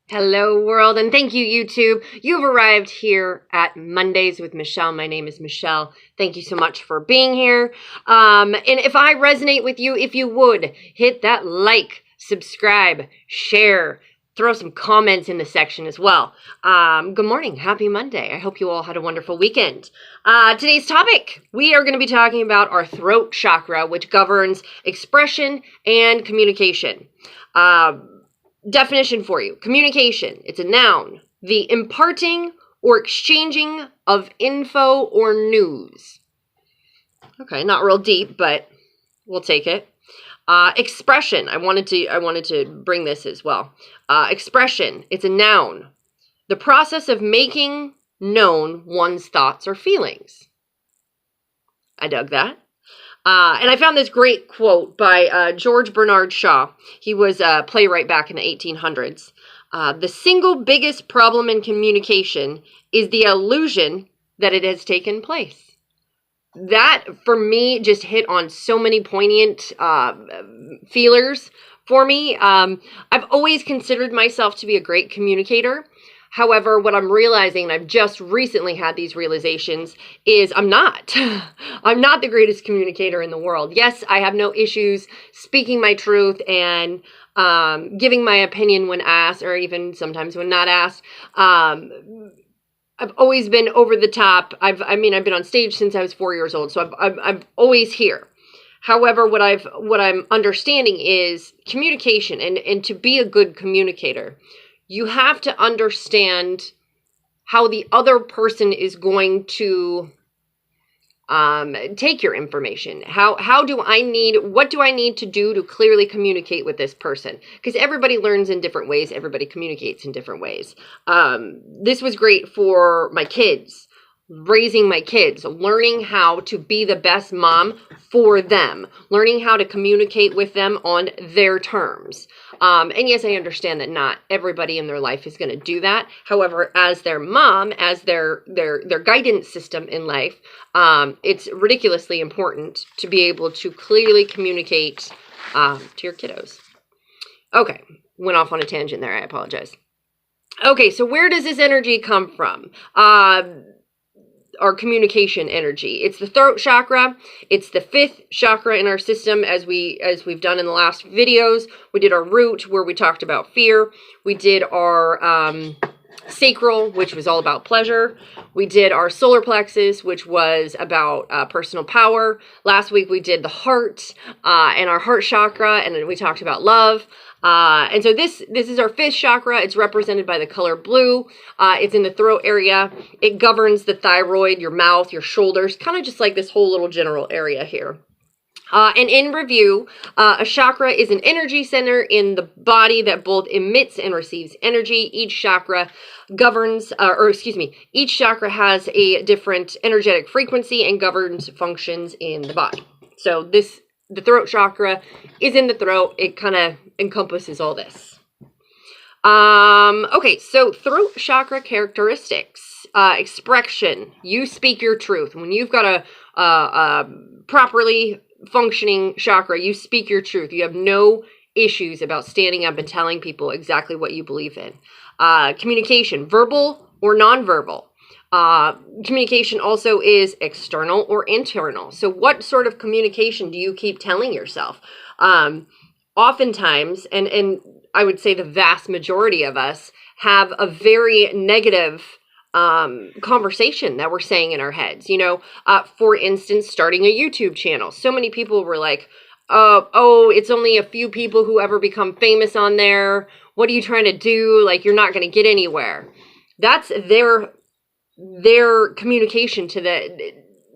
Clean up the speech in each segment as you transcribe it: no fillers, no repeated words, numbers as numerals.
Hello, world, and thank you, YouTube. You've arrived here at Mondays with Michelle. My name is Michelle. Thank you so much for being here. And if I resonate with you, if you would, hit that like, subscribe, share, throw some comments in the section as well. Good morning. Happy Monday. I hope you all had a wonderful weekend. Today's topic, we are going to be talking about our throat chakra, which governs expression and communication. Definition for you. Communication. It's a noun. The imparting or exchanging of info or news. Okay, not real deep, but we'll take it. Expression. I wanted to bring this as well. Expression. It's a noun. The process of making known one's thoughts or feelings. I dug that. And I found this great quote by George Bernard Shaw. He was a playwright back in the 1800s. The single biggest problem in communication is the illusion that it has taken place. That, for me, just hit on so many poignant feelers for me. I've always considered myself to be a great communicator. However, what I'm realizing, and I've just recently had these realizations, is I'm not. I'm not the greatest communicator in the world. Yes, I have no issues speaking my truth and giving my opinion when asked, or even sometimes when not asked. I've always been over the top. I've been on stage since I was 4 years old, so I'm always here. However, what I'm understanding is communication, and to be a good communicator, you have to understand how the other person is going to take your information. What do I need to do to clearly communicate with this person? Because everybody learns in different ways. Everybody communicates in different ways. This was great for my kids, raising my kids, learning how to be the best mom for them, learning how to communicate with them on their terms. And yes, I understand that not everybody in their life is going to do that. However, as their mom, as their guidance system in life, it's ridiculously important to be able to clearly communicate to your kiddos. Okay, went off on a tangent there. I apologize. Okay, so where does this energy come from? Our communication energy. It's the throat chakra. It's the fifth chakra in our system, as we've done in the last videos. We did our root, where we talked about fear. We did our sacral, which was all about pleasure. We did our solar plexus, which was about personal power. Last week we did the heart and our heart chakra, and then we talked about love. And so this is our fifth chakra. It's represented by the color blue. It's in the throat area. It governs the thyroid, your mouth, your shoulders, kind of just like this whole little general area here. And in review, a chakra is an energy center in the body that both emits and receives energy. Each chakra each chakra has a different energetic frequency and governs functions in the body. So the throat chakra is in the throat. It kind of encompasses all this. Okay, so throat chakra characteristics. Expression. You speak your truth. When you've got a properly functioning chakra, you speak your truth. You have no issues about standing up and telling people exactly what you believe in. Communication, verbal or nonverbal. Communication also is external or internal. So what sort of communication do you keep telling yourself? Oftentimes, and I would say the vast majority of us have a very negative conversation that we're saying in our heads. For instance, starting a YouTube channel. So many people were like, oh, it's only a few people who ever become famous on there. What are you trying to do? Like, you're not going to get anywhere. That's their communication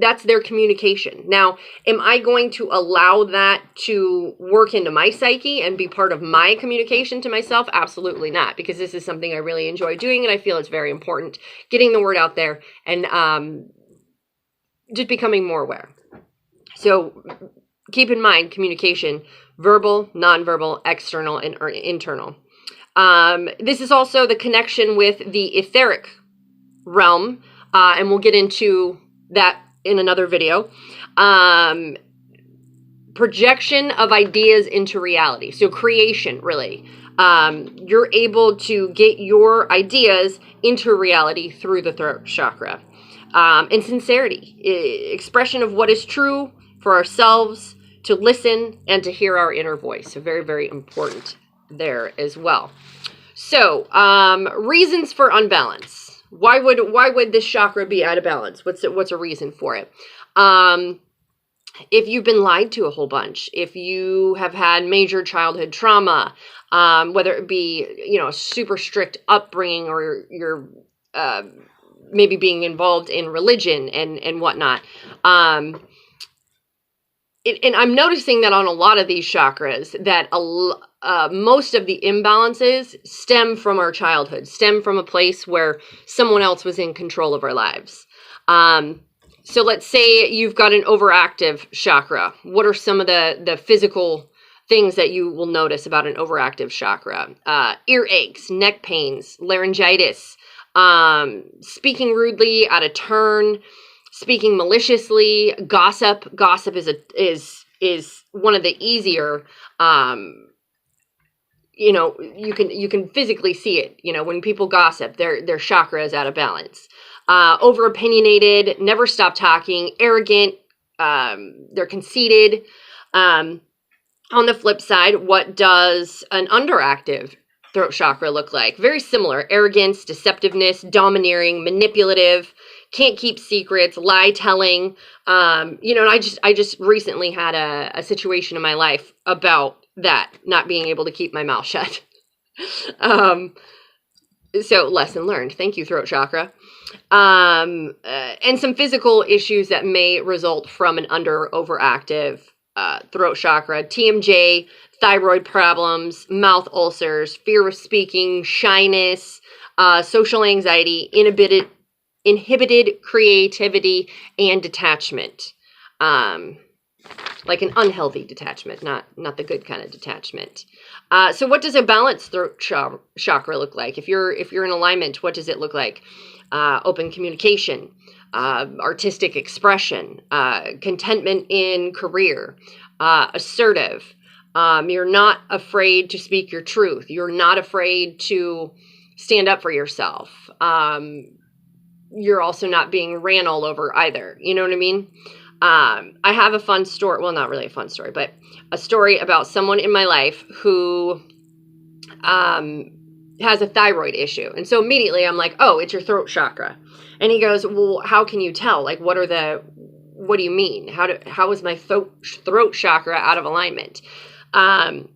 that's their communication. Now, am I going to allow that to work into my psyche and be part of my communication to myself? Absolutely not, because this is something I really enjoy doing, and I feel it's very important, getting the word out there and just becoming more aware. So keep in mind communication, verbal, nonverbal, external, and internal. This is also the connection with the etheric realm, and we'll get into that in another video. Projection of ideas into reality. So creation, really. You're able to get your ideas into reality through the throat chakra. And sincerity, expression of what is true for ourselves, to listen and to hear our inner voice. So very, very important there as well. So, reasons for unbalance. Why would this chakra be out of balance? What's a reason for it? If you've been lied to a whole bunch, if you have had major childhood trauma, whether it be, a super strict upbringing, or you're maybe being involved in religion and whatnot. And I'm noticing that on a lot of these chakras, that most of the imbalances stem from our childhood, stem from a place where someone else was in control of our lives. So let's say you've got an overactive chakra. What are some of the physical things that you will notice about an overactive chakra? Ear aches, neck pains, laryngitis, speaking rudely, out of turn, speaking maliciously, gossip. Gossip is one of the easier. You can physically see it. When people gossip, their chakra is out of balance. Over opinionated, never stop talking, arrogant. They're conceited. On the flip side, what does an underactive throat chakra look like? Very similar: arrogance, deceptiveness, domineering, manipulative, can't keep secrets, lie telling. And I just recently had a situation in my life about that, not being able to keep my mouth shut. So lesson learned. Thank you, throat chakra. And some physical issues that may result from an overactive throat chakra: TMJ, thyroid problems, mouth ulcers, fear of speaking, shyness, social anxiety, inhibited creativity, and detachment. Like an unhealthy detachment, not the good kind of detachment. So what does a balanced throat chakra look like? If you're in alignment, what does it look like? Open communication, artistic expression, contentment in career, assertive. You're not afraid to speak your truth. You're not afraid to stand up for yourself. You're also not being ran all over either. You know what I mean? I have a fun story. Well, not really a fun story, but a story about someone in my life who has a thyroid issue. And so immediately I'm like, oh, it's your throat chakra. And he goes, well, how can you tell? Like, what do you mean? How is my throat chakra out of alignment? And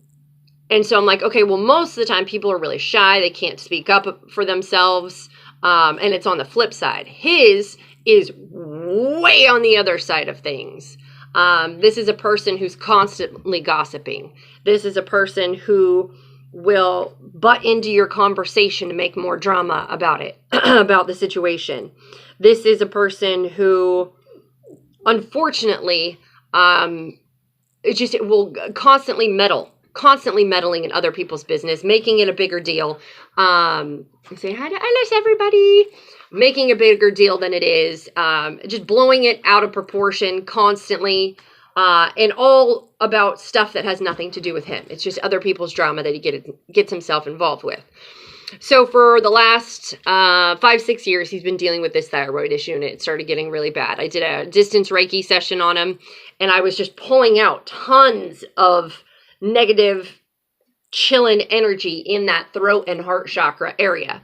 so I'm like, okay, well, most of the time people are really shy. They can't speak up for themselves. And it's on the flip side. His is way on the other side of things. This is a person who's constantly gossiping. This is a person who will butt into your conversation to make more drama about it, about the situation. This is a person who, unfortunately, it will constantly meddling in other people's business, making it a bigger deal. Say hi to Alice, everybody. Making a bigger deal than it is, just blowing it out of proportion constantly, and all about stuff that has nothing to do with him. It's just other people's drama that he gets himself involved with. So for the last 5-6 years, he's been dealing with this thyroid issue, and it started getting really bad. I did a distance Reiki session on him, and I was just pulling out tons of negative, chilling energy in that throat and heart chakra area.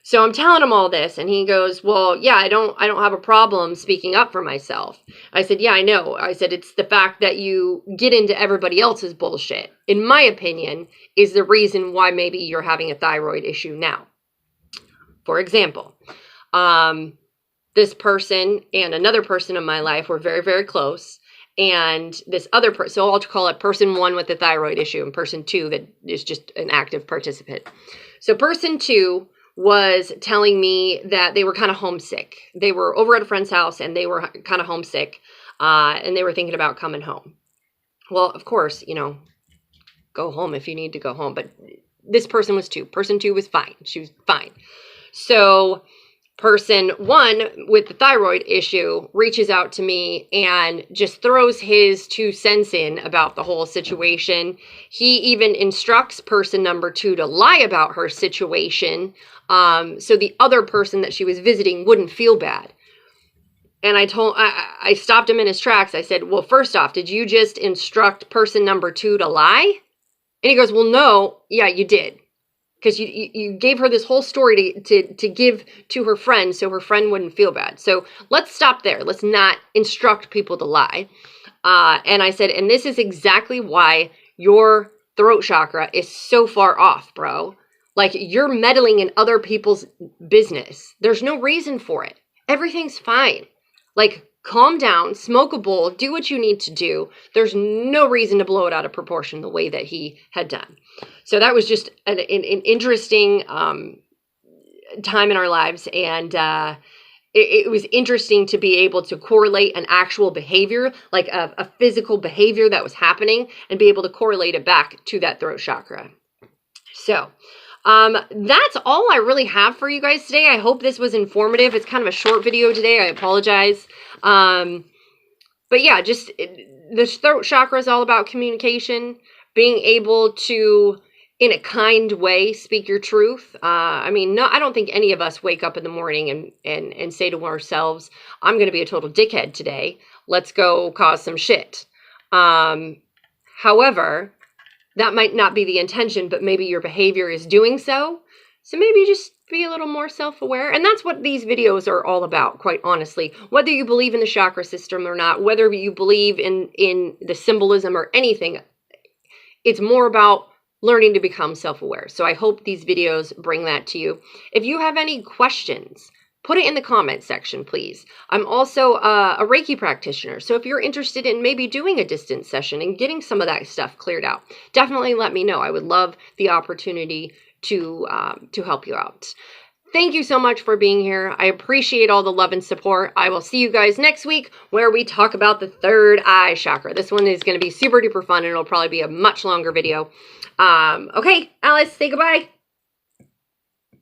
So I'm telling him all this, and he goes, well, yeah, I don't have a problem speaking up for myself. I said, yeah, I know. I said, it's the fact that you get into everybody else's bullshit, in my opinion, is the reason why maybe you're having a thyroid issue now. For example, this person and another person in my life were very, very close. And this other person, so I'll call it person 1 with the thyroid issue and person 2 that is just an active participant. So person 2 was telling me that they were kind of homesick. They were over at a friend's house and they were kind of homesick, and they were thinking about coming home. Well, of course, go home if you need to go home. But this person was 2. Person 2 was fine. She was fine. So person one with the thyroid issue reaches out to me and just throws his 2 cents in about the whole situation. He even instructs person number 2 to lie about her situation, so the other person that she was visiting wouldn't feel bad. And I stopped him in his tracks. I said, well, first off, did you just instruct person number 2 to lie? And he goes, well, no. Yeah, you did. Because you gave her this whole story to give to her friend so her friend wouldn't feel bad. So let's stop there. Let's not instruct people to lie. And I said, and this is exactly why your throat chakra is so far off, bro. Like, you're meddling in other people's business. There's no reason for it. Everything's fine. Like, calm down, smoke a bowl, do what you need to do. There's no reason to blow it out of proportion the way that he had done. So that was just an interesting time in our lives. And it was interesting to be able to correlate an actual behavior, like a physical behavior that was happening, and be able to correlate it back to that throat chakra. So that's all I really have for you guys today. I hope this was informative. It's kind of a short video today. I apologize. But yeah, just the throat chakra is all about communication, being able to, in a kind way, speak your truth. I mean, no, I don't think any of us wake up in the morning and say to ourselves, I'm going to be a total dickhead today. Let's go cause some shit. However, that might not be the intention, but maybe your behavior is doing so. So maybe just be a little more self-aware. And that's what these videos are all about, quite honestly. Whether you believe in the chakra system or not, whether you believe in the symbolism or anything, it's more about learning to become self-aware. So I hope these videos bring that to you. If you have any questions, put it in the comment section, please. I'm also a Reiki practitioner, so if you're interested in maybe doing a distance session and getting some of that stuff cleared out, definitely let me know. I would love the opportunity to help you out. Thank you so much for being here. I appreciate all the love and support. I will see you guys next week where we talk about the third eye chakra. This one is going to be super duper fun, and it'll probably be a much longer video. Okay, Alice, say goodbye.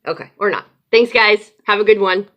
Okay, or not. Thanks, guys. Have a good one.